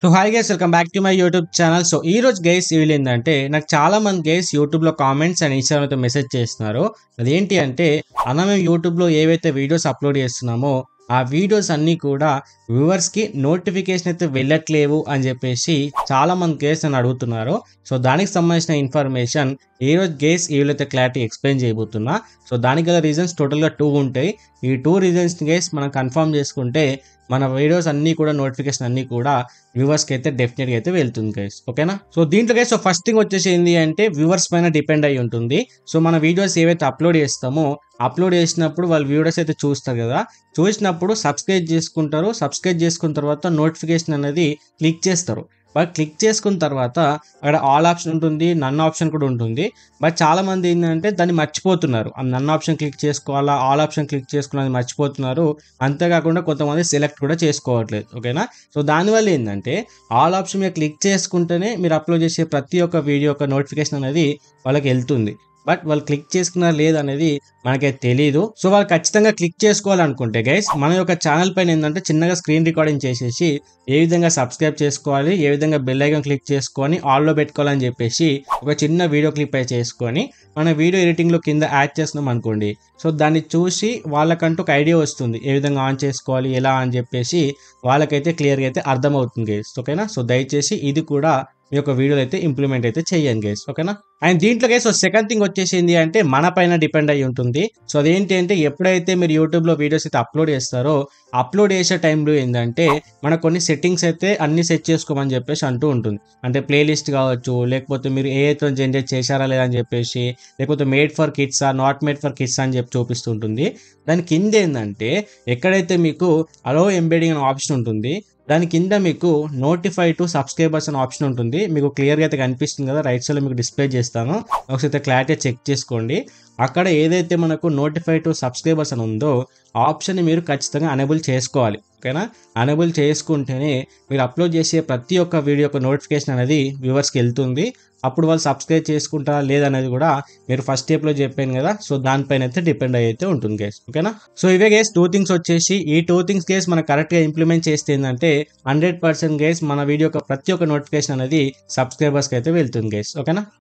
So hi guys, welcome back to my YouTube channel. So ఈ రోజు guys వీళ్ళు ఏంటంటే నాకు చాలా మంది గైస్ యూట్యూబ్లో కామెంట్స్ అండ్ ఇన్స్టాగ్రామ్ అయితే మెసేజ్ చేస్తున్నారు. అదేంటి అంటే అన్న మేము యూట్యూబ్లో ఏవైతే వీడియోస్ అప్లోడ్ చేస్తున్నామో ఆ వీడియోస్ అన్నీ కూడా వ్యూవర్స్కి నోటిఫికేషన్ అయితే వెళ్ళట్లేవు అని చెప్పేసి చాలా మంది గైస్ నన్ను అడుగుతున్నారు. సో దానికి సంబంధించిన ఇన్ఫర్మేషన్ ఈ రోజు గైస్ వీళ్ళైతే క్లారిటీ ఎక్స్ప్లెయిన్ చేయబోతున్నా. సో దానికి గల రీజన్స్ టోటల్గా 2 ఉంటాయి. ఈ 2 రీజన్స్ గైస్ మనం కన్ఫర్మ్ చేసుకుంటే మన వీడియోస్ అన్నీ కూడా నోటిఫికేషన్ అన్నీ కూడా వ్యూవర్స్కి అయితే డెఫినెట్గా అయితే వెళ్తుంది గైస్. ఓకేనా? సో దీంట్లో గైస్ సో ఫస్ట్ థింగ్ వచ్చేసి ఏంటి అంటే వ్యూవర్స్ పైన డిపెండ్ అయి ఉంటుంది. సో మన వీడియోస్ ఏవైతే అప్లోడ్ చేస్తామో అప్లోడ్ చేసినప్పుడు వాళ్ళు వీడియోస్ అయితే చూస్తారు కదా, చూసినప్పుడు సబ్స్క్రైబ్ చేసుకుంటారు. సబ్స్క్రైబ్ చేసుకున్న తర్వాత నోటిఫికేషన్ అనేది క్లిక్ చేస్తారు. బట్ క్లిక్ చేసుకున్న తర్వాత అక్కడ ఆల్ ఆప్షన్ ఉంటుంది, నన్ ఆప్షన్ కూడా ఉంటుంది. బట్ చాలా మంది ఏంటంటే దాన్ని మర్చిపోతున్నారు. ఆ నన్ ఆప్షన్ క్లిక్ చేసుకోవాలా, ఆల్ ఆప్షన్ క్లిక్ చేసుకోవాలని మర్చిపోతున్నారు. అంతేకాకుండా కొంతమంది సెలెక్ట్ కూడా చేసుకోవట్లేదు. ఓకేనా? సో దానివల్ల ఏంటంటే ఆల్ ఆప్షన్ మీద క్లిక్ చేసుకుంటేనే మీరు అప్లోడ్ చేసే ప్రతి ఒక్క వీడియో యొక్క నోటిఫికేషన్ అనేది వాళ్ళకి వెళ్తుంది. బట్ వాళ్ళు క్లిక్ చేసుకున్నారా లేదనేది మనకైతే తెలియదు. సో వాళ్ళు ఖచ్చితంగా క్లిక్ చేసుకోవాలనుకుంటే గైస్ మన యొక్క ఛానల్ పైన ఏంటంటే చిన్నగా స్క్రీన్ రికార్డింగ్ చేసేసి ఏ విధంగా సబ్స్క్రైబ్ చేసుకోవాలి, ఏ విధంగా బెల్ ఐకాన్ క్లిక్ చేసుకొని ఆల్లో పెట్టుకోవాలని చెప్పేసి ఒక చిన్న వీడియో క్లిప్ అయితే చేసుకొని మన వీడియో ఎడిటింగ్లో కింద యాడ్ చేస్తున్నాం అనుకోండి. సో దాన్ని చూసి వాళ్ళకంటూ ఒక ఐడియా వస్తుంది ఏ విధంగా ఆన్ చేసుకోవాలి ఎలా అని చెప్పేసి వాళ్ళకైతే క్లియర్గా అయితే అర్థమవుతుంది గైస్. ఓకేనా? సో దయచేసి ఇది కూడా మీ యొక్క వీడియోలో అయితే ఇంప్లిమెంట్ అయితే చేయండి గైస్. ఓకేనా? అండ్ దీంట్లో గైస్ సో సెకండ్ థింగ్ వచ్చేసింది అంటే మన పైన డిపెండ్ అయి ఉంటుంది. సో అదేంటి అంటే ఎప్పుడైతే మీరు యూట్యూబ్లో వీడియోస్ అయితే అప్లోడ్ చేస్తారో అప్లోడ్ చేసే టైంలో ఏంటంటే మనకు కొన్ని సెట్టింగ్స్ అయితే అన్ని సెట్ చేసుకోమని చెప్పేసి అంటూ ఉంటుంది. అంటే ప్లేలిస్ట్ కావచ్చు, లేకపోతే మీరు ఏఐతో జనరేట్ చేశారా లేదా అని చెప్పేసి, లేకపోతే మేడ్ ఫర్ కిడ్సా నాట్ మేడ్ ఫర్ కిడ్స్ అని చెప్పి చూపిస్తుంటుంది. దాని కింద ఏంటంటే ఎక్కడైతే మీకు అలో ఎంబెడింగ్ అనే ఆప్షన్ ఉంటుంది దాని కింద మీకు నోటిఫై టు సబ్స్క్రైబర్స్ అనే ఆప్షన్ ఉంటుంది. మీకు క్లియర్గా అయితే కనిపిస్తుంది కదా, రైట్ సైడ్లో మీకు డిస్ప్లే చేస్తాను, ఒకసారి క్లారిటీ చెక్ చేసుకోండి. అక్కడ ఏదైతే మనకు నోటిఫై టు సబ్స్క్రైబర్స్ అని ఉందో ఆప్షన్ని మీరు ఖచ్చితంగా అనేబుల్ చేసుకోవాలి. ఓకేనా? అనేబుల్ చేసుకుంటేనే మీరు అప్లోడ్ చేసే ప్రతి ఒక్క వీడియో యొక్క నోటిఫికేషన్ అనేది వ్యూవర్స్కి వెళ్తుంది. అప్పుడు వాళ్ళు సబ్స్క్రైబ్ చేసుకుంటారా లేదనేది కూడా మీరు ఫస్ట్ స్టెప్లో చెప్పాను కదా, సో దానిపైన అయితే డిపెండ్ అయితే ఉంటుంది గైస్. ఓకేనా? సో ఇవే గైస్ 2 థింగ్స్ వచ్చేసి ఈ 2 థింగ్స్ గైస్ మనం కరెక్ట్గా ఇంప్లిమెంట్ చేస్తే ఏంటంటే 100% గైస్ మన వీడియో యొక్క ప్రతి ఒక్క నోటిఫికేషన్ అనేది సబ్స్క్రైబర్స్కి అయితే వెళ్తుంది గైస్. ఓకేనా?